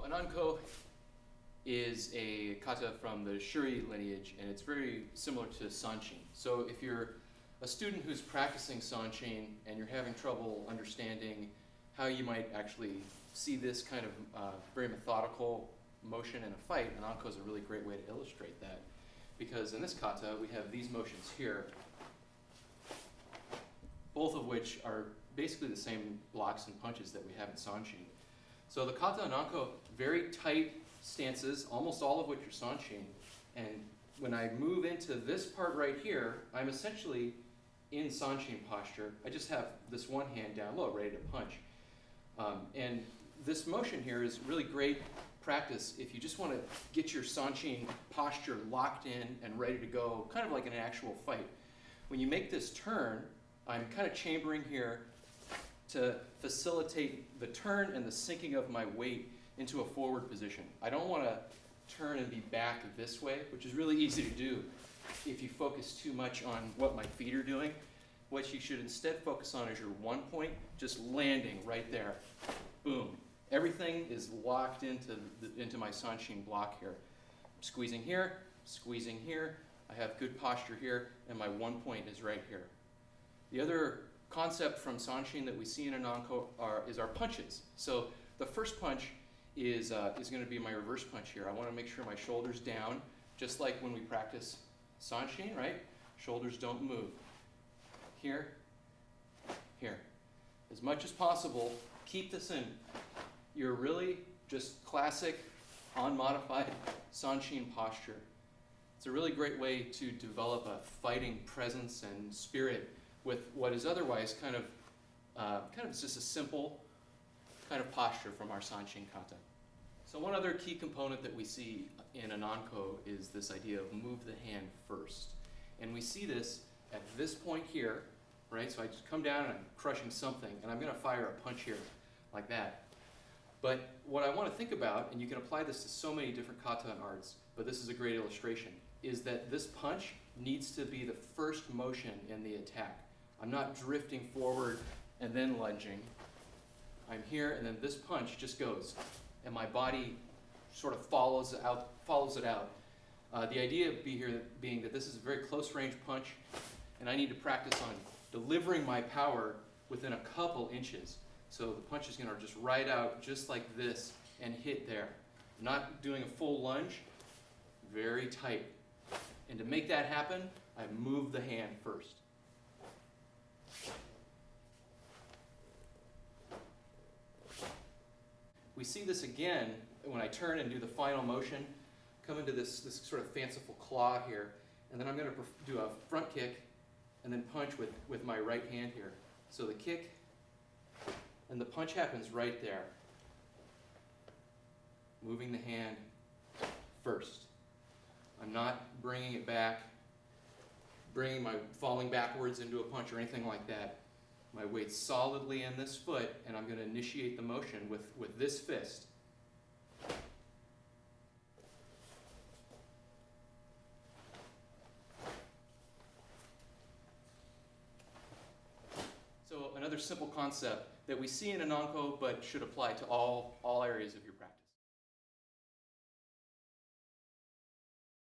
So Ananko is a kata from the Shuri lineage, and it's very similar to Sanshin. So if you're a student who's practicing Sanshin and you're having trouble understanding how you might actually see this kind of very methodical motion in a fight, Ananko is a really great way to illustrate that. Because in this kata, we have these motions here, both of which are basically the same blocks and punches that we have in Sanshin. So the kata Ananko, very tight stances, almost all of which are Sanshin. And when I move into this part right here, I'm essentially in Sanshin posture. I just have this one hand down low, ready to punch. And this motion here is really great practice if you just want to get your Sanshin posture locked in and ready to go, kind of like in an actual fight. When you make this turn, I'm kind of chambering here to facilitate the turn and the sinking of my weight into a forward position. I don't want to turn and be back this way, which is really easy to do if you focus too much on what my feet are doing. What you should instead focus on is your one point, just landing right there. Boom. Everything is locked into my Sanshin block here. I'm squeezing here, I have good posture here, and my one point is right here. The other concept from Sanshin that we see in Ananko is our punches. So the first punch is going to be my reverse punch here. I want to make sure my shoulder's down, just like when we practice Sanshin, right? Shoulders don't move. Here, here. As much as possible, keep this in. You're really just classic, unmodified Sanshin posture. It's a really great way to develop a fighting presence and spirit with what is otherwise kind of just a simple kind of posture from our Sanshin kata. So one other key component that we see in Ananko is this idea of move the hand first. And we see this at this point here, right? So I just come down and I'm crushing something, and I'm going to fire a punch here like that. But what I want to think about, and you can apply this to so many different kata and arts, but this is a great illustration, is that this punch needs to be the first motion in the attack. I'm not drifting forward and then lunging. I'm here, and then this punch just goes, and my body sort of follows it out. The idea being that this is a very close range punch, and I need to practice on delivering my power within a couple inches. So the punch is going to just ride out just like this and hit there. I'm not doing a full lunge, very tight. And to make that happen, I move the hand first. We see this again when I turn and do the final motion, come into this sort of fanciful claw here, and then I'm going to do a front kick and then punch with my right hand here. So the kick and the punch happens right there. Moving the hand first. I'm not bringing it back, falling backwards into a punch or anything like that. My weight's solidly in this foot, and I'm going to initiate the motion with this fist. So another simple concept that we see in Ananko but should apply to all areas of your practice.